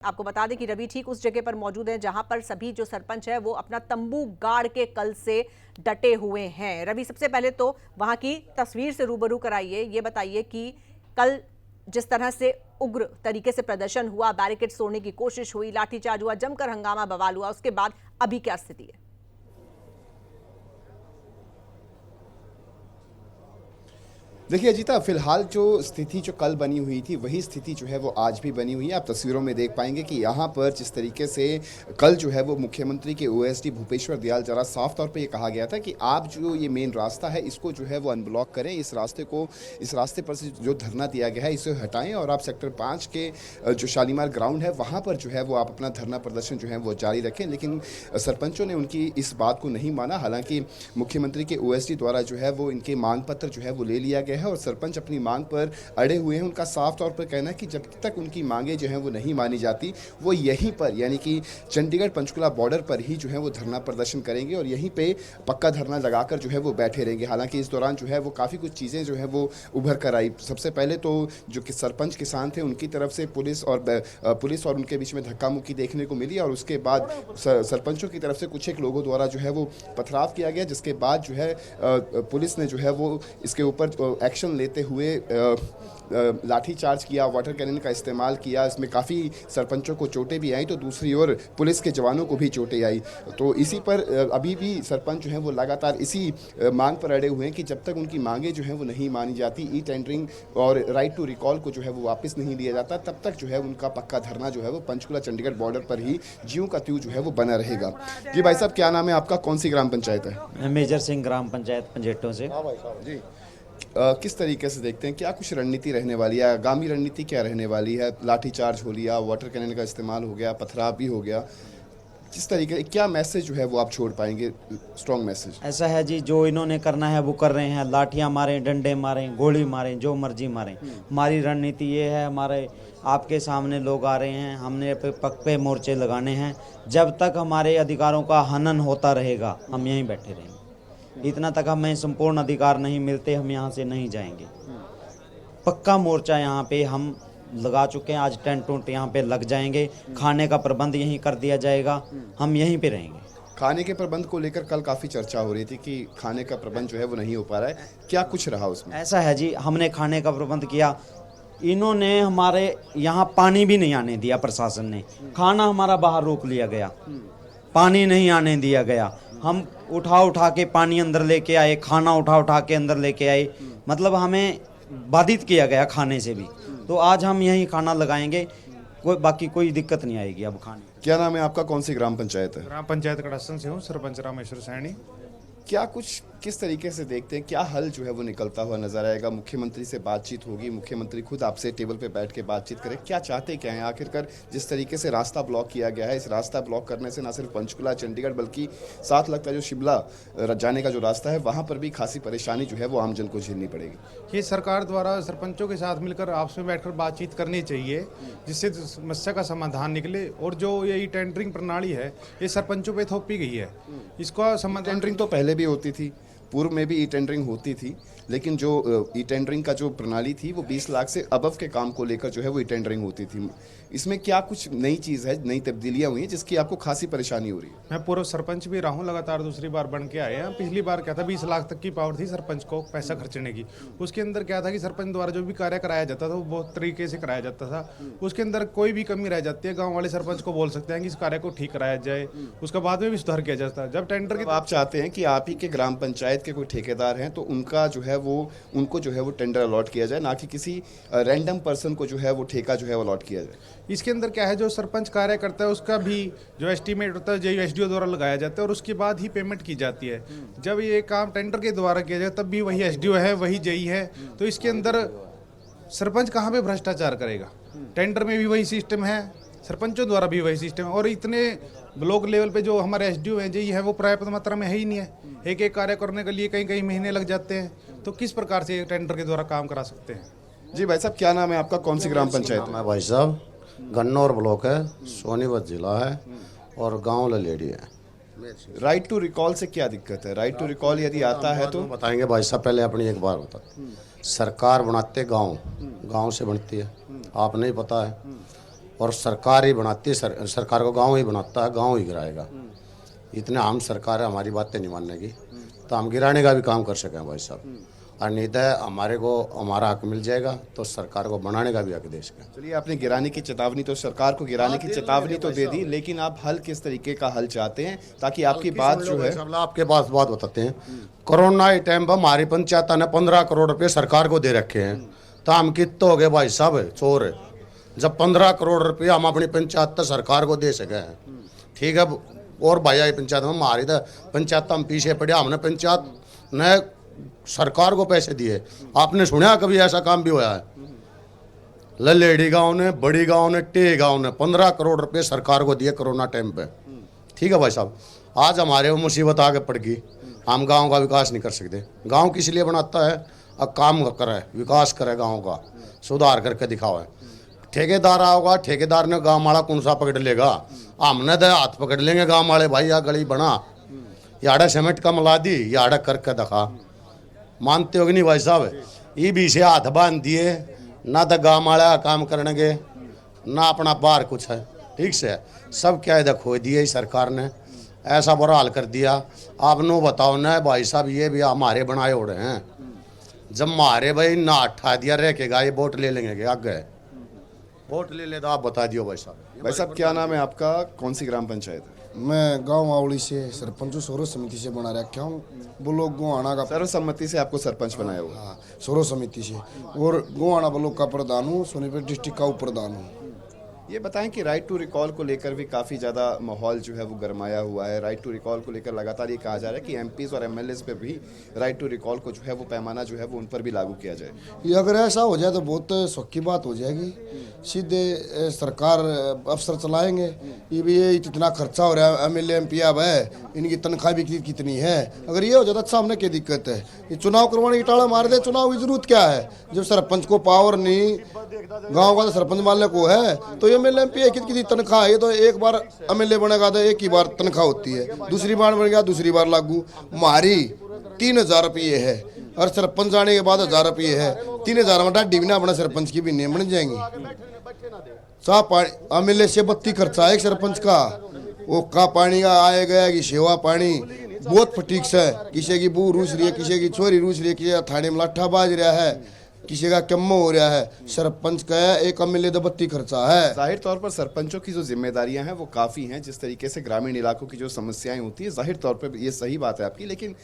आपको बता दें कि रवि ठीक उस जगह पर मौजूद है जहां पर सभी जो सरपंच है वो अपना तंबू गाड़ के कल से डटे हुए हैं। रवि, सबसे पहले तो वहां की तस्वीर से रूबरू कराइए। ये बताइए कि कल जिस तरह से उग्र तरीके से प्रदर्शन हुआ, बैरिकेड तोड़ने की कोशिश हुई, लाठीचार्ज हुआ, जमकर हंगामा बवाल हुआ, उसके बाद अभी क्या स्थिति है? देखिए अजीता, फिलहाल जो स्थिति जो कल बनी हुई थी वही स्थिति जो है वो आज भी बनी हुई है। आप तस्वीरों में देख पाएंगे कि यहाँ पर जिस तरीके से कल जो है वो मुख्यमंत्री के ओएसडी भूपेश्वर दयाल द्वारा साफ तौर पे ये कहा गया था कि आप जो ये मेन रास्ता है इसको जो है वो अनब्लॉक करें, इस रास्ते पर से जो धरना दिया गया है इसे हटाएं और आप सेक्टर 5 के जो शालीमार ग्राउंड है वहाँ पर जो है वो आप अपना धरना प्रदर्शन जो है वो जारी रखें। लेकिन सरपंचों ने उनकी इस बात को नहीं माना। हालांकि मुख्यमंत्री के ओएसडी द्वारा जो है वो इनके मांग पत्र जो है वो ले लिया गया है और सरपंच अपनी मांग पर अड़े हुए हैं। उनका साफ तौर पर कहना है कि जब तक उनकी मांगे जो हैं वो नहीं मानी जाती वो यहीं पर यानी कि चंडीगढ़ पंचकुला बॉर्डर पर ही जो है वो धरना प्रदर्शन करेंगे और यहीं पे पक्का धरना लगाकर जो है वो बैठे रहेंगे। हालांकि इस दौरान जो है वो काफ़ी कुछ चीज़ें जो है वो उभर कर आई। सबसे पहले तो जो कि सरपंच किसान थे उनकी तरफ से पुलिस और उनके बीच में धक्का मुक्की देखने को मिली और उसके बाद सरपंचों की तरफ से कुछ एक लोगों द्वारा जो है वो पथराव किया गया, जिसके बाद जो है पुलिस ने जो है वो इसके ऊपर एक्शन लेते हुए लाठी चार्ज किया, वाटर कैनन का इस्तेमाल किया। इसमें काफ़ी सरपंचों को चोटें भी आई तो दूसरी ओर पुलिस के जवानों को भी चोटें आई। तो इसी पर अभी भी सरपंच जो हैं वो लगातार इसी मांग पर अड़े हुए हैं कि जब तक उनकी मांगे जो हैं वो नहीं मानी जाती, ई टेंडरिंग और राइट टू रिकॉल को जो है वो वापस नहीं लिया जाता, तब तक जो है उनका पक्का धरना जो है वो पंचकुला चंडीगढ़ बॉर्डर पर ही ज्यों का त्यों जो है वो बना रहेगा। जी भाई साहब, क्या नाम है आपका, कौन सी ग्राम पंचायत है? मेजर सिंह ग्राम पंचायत पंजेटों से। जी, किस तरीके से देखते हैं, क्या कुछ रणनीति रहने वाली है, आगामी रणनीति क्या रहने वाली है? लाठीचार्ज हो लिया, वाटर कैनन का इस्तेमाल हो गया, पथराव भी हो गया, किस तरीके, क्या मैसेज जो है वो आप छोड़ पाएंगे, स्ट्रॉन्ग मैसेज? ऐसा है जी, जो इन्होंने करना है वो कर रहे हैं। लाठियां मारें, डंडे मारें, गोली मारें, जो मर्जी मारें, हमारी रणनीति ये है। हमारे आपके सामने लोग आ रहे हैं, हमने पक्के मोर्चे लगाने हैं। जब तक हमारे अधिकारों का हनन होता रहेगा हम यहीं बैठे रहेंगे। इतना तक हमें संपूर्ण अधिकार नहीं मिलते हम यहाँ से नहीं जाएंगे। पक्का मोर्चा यहाँ पे हम लगा चुके हैं। आज टेंट उंट यहाँ पे लग जाएंगे, खाने का प्रबंध यहीं कर दिया जाएगा, हम यहीं पे रहेंगे। खाने के प्रबंध को लेकर कल काफ़ी चर्चा हो रही थी कि खाने का प्रबंध जो है वो नहीं हो पा रहा है, क्या कुछ रहा उसमें? ऐसा है जी, हमने खाने का प्रबंध किया। इन्होंने हमारे यहाँ पानी भी नहीं आने दिया, प्रशासन ने। खाना हमारा बाहर रोक लिया गया, पानी नहीं आने दिया गया। हम उठा के पानी अंदर लेके आए, खाना उठा के अंदर लेके आए, मतलब हमें बाधित किया गया खाने से भी। तो आज हम यहीं खाना लगाएंगे, बाकी कोई दिक्कत नहीं आएगी अब खाने। क्या नाम है आपका, कौन सी ग्राम पंचायत है? ग्राम पंचायत कड़ासन से हूँ, सरपंच रामेश्वर सैनी। क्या कुछ, किस तरीके से देखते हैं, क्या हल जो है वो निकलता हुआ नजर आएगा? मुख्यमंत्री से बातचीत होगी, मुख्यमंत्री खुद आपसे टेबल पे बैठ के बातचीत करें, क्या चाहते क्या हैं? आखिरकार जिस तरीके से रास्ता ब्लॉक किया गया है, इस रास्ता ब्लॉक करने से ना सिर्फ पंचकुला चंडीगढ़ बल्कि साथ लगता है जो शिमला जाने का जो रास्ता है वहाँ पर भी खासी परेशानी जो है वो आमजन को झेलनी पड़ेगी। ये सरकार द्वारा सरपंचों के साथ मिलकर आपस में बैठकर बातचीत करनी चाहिए, जिससे समस्या का समाधान निकले। और जो ये टेंडरिंग प्रणाली है ये सरपंचों पे थोपी गई है, इसका समाधान। टेंडरिंग तो पहले भी होती थी, पूर्व में भी ई टेंडरिंग होती थी, लेकिन जो ई टेंडरिंग का जो प्रणाली थी वो 20 लाख से अबव के काम को लेकर जो है वो ई टेंडरिंग होती थी। इसमें क्या कुछ नई चीज़ है, नई तब्दीलियां हुई हैं जिसकी आपको खासी परेशानी हो रही है? मैं पूर्व सरपंच भी रहा हूँ, लगातार दूसरी बार बन के आए हैं। पिछली बार क्या था, 20 लाख तक की पावर थी सरपंच को पैसा खर्चने की। उसके अंदर क्या था कि सरपंच द्वारा जो भी कार्य कराया जाता था वो बहुत तरीके से कराया जाता था। उसके अंदर कोई भी कमी रह जाती है, गाँव वाले सरपंच को बोल सकते हैं कि इस कार्य को ठीक कराया जाए, उसका बाद में भी सुधार किया जाता है। जब टेंडर की आप चाहते हैं कि आप ही के ग्राम पंचायत के कोई ठेकेदार हैं तो उनका जो है वो उनको जो है वो टेंडर अलॉट किया जाए, ना कि किसी रैंडम पर्सन को जो है वो ठेका जो है वो अलॉट किया जाए। इसके अंदर क्या है, जो सरपंच कार्य करता है उसका भी जो एस्टीमेट होता है जो एसडीओ द्वारा लगाया जाता है और उसके बाद ही पेमेंट की जाती है। जब ये काम टेंडर के द्वारा किया जाए तब भी वही एसडीओ है, वही जेई है। तो इसके अंदर सरपंच कहाँ पे भ्रष्टाचार करेगा? टेंडर में भी वही सिस्टम है, सरपंचों द्वारा भी वही सिस्टम है। और इतने ब्लॉक लेवल पे जो हमारे एसडीओ है, जेई है, वो पर्याप्त मात्रा में है ही नहीं है। एक एक कार्य करने के लिए कई महीने लग जाते हैं। तो किस प्रकार से टेंडर के द्वारा काम करा सकते हैं? जी भाई साहब, क्या नाम है आपका, कौन सी ग्राम पंचायत है? भाई साहब, गन्नौर ब्लॉक है, सोनीपत जिला है और गांव ललेड़ी है। राइट टू रिकॉल से क्या दिक्कत है? राइट टू रिकॉल यदि आता है तो बताएंगे भाई साहब। पहले अपनी एक बार बता, सरकार बनाते गांव से बनती है, आप नहीं पता है। और सरकार ही बनाती है, सरकार को गांव ही बनाता है, गांव ही गिराएगा। इतने हम सरकार है हमारी बातें नहीं मानने की, तो हम गिराने का भी काम कर सकें भाई साहब। और नहीं तो हमारे को हमारा हक मिल जाएगा तो सरकार को बनाने का भी हक दे सकें। चलिए, आपने गिराने की चेतावनी तो सरकार को गिराने की चेतावनी तो दे दी, लेकिन आप हल किस तरीके का हल चाहते हैं ताकि आपकी बात जो है। आपके पास बात बताते हैं, कोरोना के टाइम पर हमारी पंचायत ने 15 करोड़ रुपए सरकार को दे रखे हैं, तो हम कितने हो गए भाई साहब चोर। जब 15 करोड़ रुपये हम अपनी पंचायत सरकार को दे सके हैं, ठीक है। और भाई पंचायत में हमारी तो पंचायत हम पीछे पड़े, हमने पंचायत ने सरकार को पैसे दिए। आपने सुना कभी ऐसा काम भी हुआ है? ललेड़ी गांव ने, बड़ी गांव ने, टे गांव ने 15 करोड़ रुपए सरकार को दिए कोरोना टाइम पे, ठीक है भाई साहब। आज हमारे वो मुसीबत आगे पड़ गई, हम गांव का विकास नहीं कर सकते। गांव किस लिए बनाता है? अब काम करे, विकास करे, गांव का सुधार करके दिखावे। ठेकेदार आओगा, ठेकेदार ने गांव वाला कौन सा पकड़ लेगा? हमने तो हाथ पकड़ लेंगे गांव वाले, भाई या गली बना, याड़ा सीमेंट का मिला दी, याड़ा करके दिखा। मानते हो कि नहीं भाई साहब? ये भी से हाथ बांध दिए, ना तो गांव वाला काम करने ना अपना बाहर कुछ है, ठीक से सब क्या इधर खो दिए सरकार ने, ऐसा बुरा हाल कर दिया। आप नो बताओ ना भाई साहब, ये भी हमारे बनाए उड़े हैं। जब मारे भाई ना अट्ठा दिया रह के गाय वोट ले लेंगे, आगे वोट ले तो आप बता दियो भाई साहब। भाई साहब, क्या नाम है आपका? कौन सी ग्राम पंचायत है? मैं गांव आवली से सरपंच सोरो समिति से बना रखा हूँ। ब्लॉक गोहाना का सर्वसम्मति से आपको सरपंच बनाया हुआ? हाँ, सोरो समिति से, और गोहाना ब्लॉक का प्रधान हूँ, सोनीपत डिस्ट्रिक्ट का उप प्रधान हूँ। ये बताएं कि राइट टू रिकॉल को लेकर भी काफ़ी ज़्यादा माहौल जो है वो गरमाया हुआ है। राइट टू रिकॉल को लेकर लगातार ये कहा जा रहा है कि एमपीज़ और एमएलएज़ पे भी राइट टू रिकॉल को जो है वो पैमाना जो है वो उन पर भी लागू किया जाए। ये अगर ऐसा हो जाए तो बहुत शौक की बात हो जाएगी। सीधे सरकार अफसर चलाएंगे, ये भी ये इतना खर्चा हो रहा है, एमएलए एमपी अब है, इनकी तनख्वाह भी कितनी है। अगर ये हो जाता अच्छा, हमने क्या दिक्कत है? ये चुनाव करवाने की टाड़ा मार दे, चुनाव की जरूरत क्या है? जब सरपंच को पावर नहीं, गांव का तो सरपंच मानने को है, तो एमएलए एमपी कितनी तनख्वाह है? ये तो एक बार एमएलए बनेगा तो एक ही बार तनख्वाह होती है, दूसरी बार बन गया दूसरी बार लागू। हमारी 3000 रुपये है और सरपंच आने के बाद 1000 रुपये है। 3000 में डाडी बिना अपना सरपंच की भी नहीं बन जाएंगी। साफ पानी एमएलए से 32 खर्चा है एक सरपंच का, वो का पानी का आए गया कि सेवा पानी बहुत फटीक से, किसी की बू रूस रही है, किसी की छोरी रूस रही है, किसी थाने में लाठा बाज रहा है, किसी का कम्मो हो रहा है। सरपंच का एक एमएलए तो 32 खर्चा है। जाहिर तौर पर सरपंचों की जो जिम्मेदारियां हैं वो काफ़ी हैं। जिस तरीके से ग्रामीण इलाकों की जो समस्याएं होती है, जाहिर तौर पर ये सही बात है आपकी, लेकिन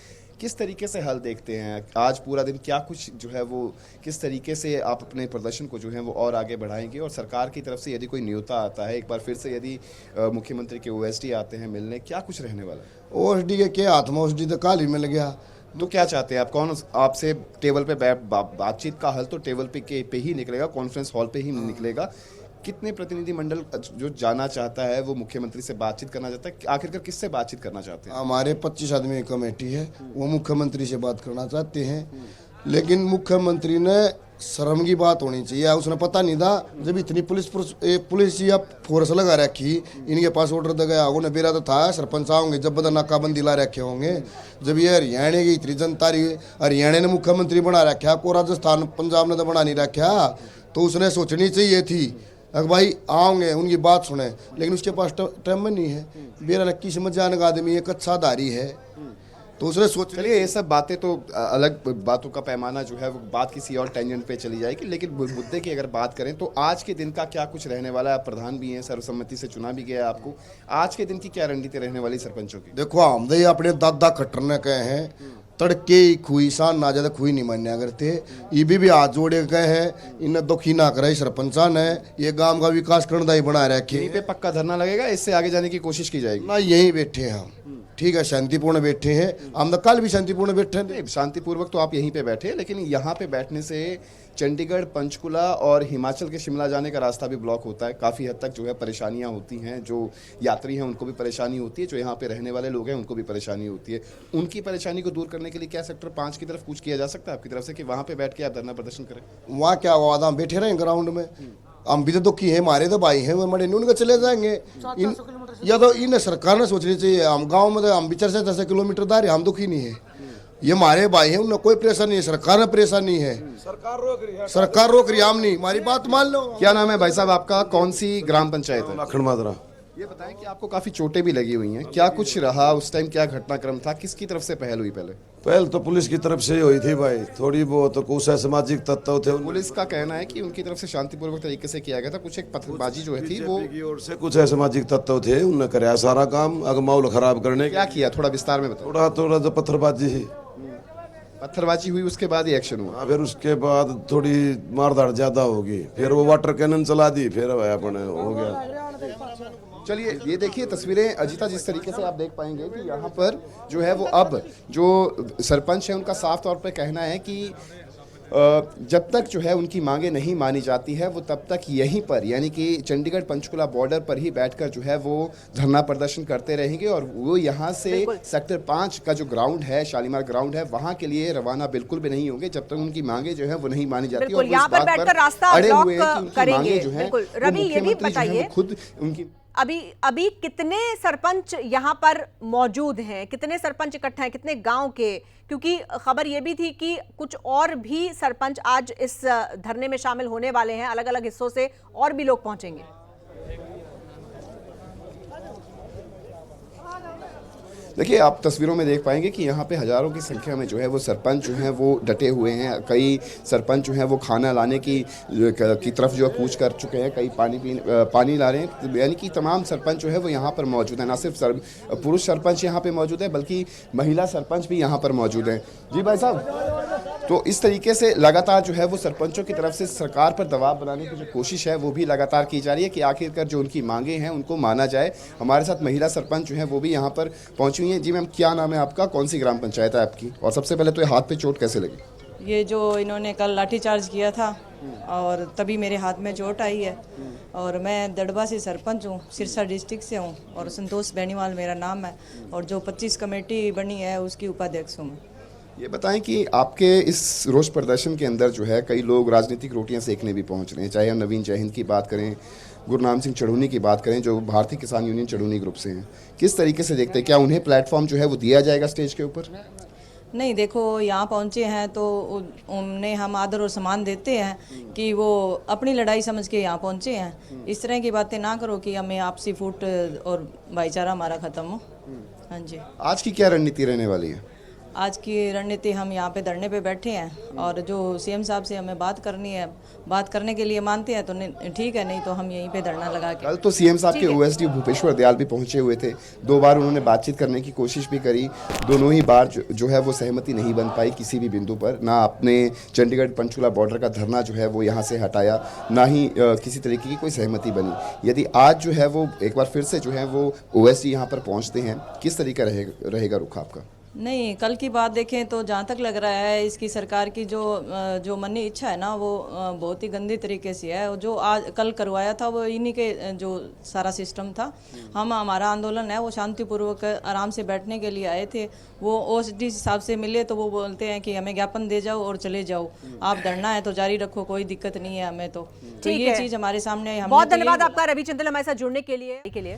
किस तरीके से हल देखते हैं? आज पूरा दिन क्या कुछ जो है वो किस तरीके से आप अपने प्रदर्शन को जो है वो और आगे बढ़ाएंगे? और सरकार की तरफ से यदि कोई न्योता आता है, एक बार फिर से यदि मुख्यमंत्री के ओएसडी आते हैं मिलने, क्या कुछ रहने वाला है? ओएसडी के क्या हाथ में? ओएसडी तो काल ही मिल गया। तो क्या चाहते हैं आप? कौन आपसे टेबल पे बातचीत का हल तो टेबल पे ही निकलेगा, कॉन्फ्रेंस हॉल पे ही निकलेगा। कितने प्रतिनिधिमंडल जो जाना चाहता है वो मुख्यमंत्री से बातचीत करना चाहता है? आखिरकार किससे बातचीत करना चाहते हैं? हमारे 25 आदमी की कमेटी है, वो मुख्यमंत्री से बात करना चाहते हैं, लेकिन मुख्यमंत्री ने शर्म की बात होनी चाहिए। उसने पता नहीं था जब इतनी पुलिस या फोर्स लगा रखी, इनके पास ऑर्डर दे गया उन्हें बेरा तो था सरपंच आओगे जब बदा नाकाबंदी ला रखे होंगे। जब ये हरियाणा की इतनी जनता रही, हरियाणा ने मुख्यमंत्री बना रखा को, राजस्थान पंजाब ने तो बना नहीं रखा, तो उसने सोचनी चाहिए थी अगर भाई आओगे उनकी बात सुने, लेकिन उसके पास टाइम नहीं है। बेरा नक्की समझ जाने का आदमी एक अच्छा धारी है, तो उसने सोच। चलिए, ये सब बातें तो अलग बातों का पैमाना जो है वो बात किसी और टेंजेंट पे चली जाएगी, लेकिन मुद्दे की अगर बात करें तो आज के दिन का क्या कुछ रहने वाला है? आप प्रधान भी हैं, सर्वसम्मति से चुना भी गया है आपको। आज के दिन की क्या रणनीति रहने वाली सरपंचों की? देखो, हम तो अपने दादा खट्टर ने कहे हैं, तड़के ही खुई सान ना ज्यादा खुई नहीं मान्या करते। ये भी हाथ जोड़े गए हैं, इन्हें दुखी ना करे सरपंचा ने, ये गांव का विकास करना ही बना रखे। यहीं पे पक्का धरना लगेगा, इससे आगे जाने की कोशिश की जाएगी ना? यहीं बैठे हैं हम, ठीक है, शांतिपूर्ण बैठे हैं हम, तो कल भी शांतिपूर्ण बैठे हैं। शांतिपूर्वक तो आप यहीं पे बैठे, लेकिन यहाँ पे बैठने से चंडीगढ़, पंचकुला और हिमाचल के शिमला जाने का रास्ता भी ब्लॉक होता है। काफ़ी हद तक जो है परेशानियाँ होती हैं, जो यात्री हैं उनको भी परेशानी होती है, जो यहाँ पे रहने वाले लोग हैं उनको भी परेशानी होती है। उनकी परेशानी को दूर करने के लिए क्या सेक्टर 5 की तरफ कुछ किया जा सकता है आपकी तरफ से कि वहाँ पे बैठ के आप धरना प्रदर्शन करें? वहाँ क्या हुआ था, हम बैठे रहे ग्राउंड में, हम भी तो दुखी हैं, हमारे तो भाई हैं, वो मरे नहीं, उनके चले जाएंगे। या तो इन सरकार ने सोचनी चाहिए, हम गांव में तो हम बिचर से 10 किलोमीटर दार, हम दुखी नहीं है, ये हमारे भाई हैं, उन्हें कोई प्रेशर नहीं है, सरकार में प्रेशर नहीं है, सरकार रोक रही है, हम नहीं, हमारी बात मान लो। क्या नाम है भाई साहब आपका, कौन सी ग्राम पंचायत है? लाखन मादरा। ये बताएं कि आपको काफी चोटें भी लगी हुई हैं, क्या कुछ रहा उस टाइम, क्या घटनाक्रम था, किसकी तरफ से पहल हुई? पहल तो पुलिस की तरफ से ही हुई थी भाई, थोड़ी बहुत तो कुछ सामाजिक तत्व थे पुलिस का कहना है कि उनकी तरफ से शांतिपूर्वक तरीके से किया गया था, कुछ एक पत्थरबाजी जो थी वो की ओर से कुछ सामाजिक तत्व थे, उन्होंने कराया सारा काम अगर माहौल खराब करने क्या किया, थोड़ा विस्तार में बताओ। थोड़ा थोड़ा जो पत्थरबाजी ही, पत्थरबाजी हुई उसके बाद ही एक्शन हुआ। फिर उसके बाद थोड़ी मारधाड़ ज्यादा होगी, फिर वो वाटर कैनन चला दी, फिर अपने हो गया। चलिए ये देखिए तस्वीरें अजीता, जिस तरीके से आप देख पाएंगे कि यहाँ पर जो है वो अब जो सरपंच है उनका साफ तौर पे कहना है कि जब तक जो है उनकी मांगे नहीं मानी जाती है वो तब तक यहीं पर यानी कि चंडीगढ़ पंचकुला बॉर्डर पर ही बैठकर जो है वो धरना प्रदर्शन करते रहेंगे और वो यहाँ से सेक्टर 5 का जो ग्राउंड है, शालीमार ग्राउंड है, वहाँ के लिए रवाना बिल्कुल भी नहीं होंगे जब तक उनकी मांगे जो है वो नहीं मानी जाती। और यहाँ पर बैठकर रास्ता अड़े ब्लॉक हुए हैं कि उनकी मांगे जो है रवि, ये भी बताइए खुद उनकी अभी कितने सरपंच यहाँ पर मौजूद हैं, कितने सरपंच इकट्ठे हैं, कितने गांव के? क्योंकि खबर ये भी थी कि कुछ और भी सरपंच आज इस धरने में शामिल होने वाले हैं, अलग अलग हिस्सों से और भी लोग पहुंचेंगे। देखिए आप तस्वीरों में देख पाएंगे कि यहाँ पे हजारों की संख्या में जो है वो सरपंच जो हैं वो डटे हुए हैं। कई सरपंच जो हैं वो खाना लाने की तरफ जो है कूच कर चुके हैं, कई पानी ला रहे हैं, यानी कि तमाम सरपंच जो है वो यहाँ पर मौजूद हैं। ना सिर्फ पुरुष सरपंच यहाँ पे मौजूद है बल्कि महिला सरपंच भी यहाँ पर मौजूद हैं। जी भाई साहब, तो इस तरीके से लगातार जो है वो सरपंचों की तरफ से सरकार पर दबाव बनाने की जो कोशिश है वो भी लगातार की जा रही है कि आखिरकार जो उनकी मांगे हैं उनको माना जाए। हमारे साथ महिला सरपंच जो है वो भी यहाँ पर पहुँची हुई हैं। जी मैम, क्या नाम है आपका, कौन सी ग्राम पंचायत है आपकी, और सबसे पहले तो ये हाथ पे चोट कैसे लगी? ये जो इन्होंने कल लाठीचार्ज किया था और तभी मेरे हाथ में चोट आई है। और मैं दड़बा से सरपंच हूँ, सिरसा डिस्ट्रिक्ट से हूँ और संतोष बेनीवाल मेरा नाम है और जो 25 कमेटी बनी है उसकी उपाध्यक्ष हूँ मैं। ये बताएं कि आपके इस रोष प्रदर्शन के अंदर जो है कई लोग राजनीतिक रोटियां सेकने भी पहुंच रहे हैं, चाहे हम नवीन जयहिंद की बात करें, गुरनाम सिंह चढ़ूनी की बात करें जो भारतीय किसान यूनियन चढ़ूनी ग्रुप से हैं। किस तरीके से देखते हैं, क्या उन्हें प्लेटफॉर्म जो है वो दिया जाएगा स्टेज के ऊपर? नहीं, देखो यहाँ पहुँचे हैं तो उन्हें हम आदर और सम्मान देते हैं कि वो अपनी लड़ाई समझ के यहाँ पहुँचे हैं। इस तरह की बातें ना करो कि हमें आपसी फूट और भाईचारा हमारा ख़त्म हो। हाँ जी, आज की क्या रणनीति रहने वाली है? आज की रणनीति, हम यहाँ पे धरने पे बैठे हैं और जो सीएम साहब से हमें बात करनी है, बात करने के लिए मानते हैं तो ठीक है, नहीं तो हम यहीं पे धरना लगा के। कल तो सीएम साहब के ओएसडी भूपेश्वर दयाल भी पहुंचे हुए थे, 2 बार उन्होंने बातचीत करने की कोशिश भी करी, दोनों ही बार जो है वो सहमति नहीं बन पाई किसी भी बिंदु पर। ना अपने चंडीगढ़ पंचकुला बॉर्डर का धरना जो है वो यहाँ से हटाया, ना ही किसी तरीके की कोई सहमति बनी। यदि आज जो है वो एक बार फिर से जो है वो ओएसडी यहाँ पर पहुँचते हैं, किस तरीका रहेगा रुख आपका? नहीं, कल की बात देखें तो जहाँ तक लग रहा है इसकी सरकार की जो मनी इच्छा है ना वो बहुत ही गंदी तरीके से है। जो आज कल करवाया था वो इन्हीं के जो सारा सिस्टम था। हमारा आंदोलन है वो शांतिपूर्वक आराम से बैठने के लिए आए थे। वो ओएसडी साहब से मिले तो वो बोलते हैं कि हमें ज्ञापन दे जाओ और चले जाओ, आप धरना है तो जारी रखो, कोई दिक्कत नहीं है हमें। तो ये चीज़ हमारे सामने। बहुत धन्यवाद आपका रवि चिंतल हमारे साथ जुड़ने के लिए।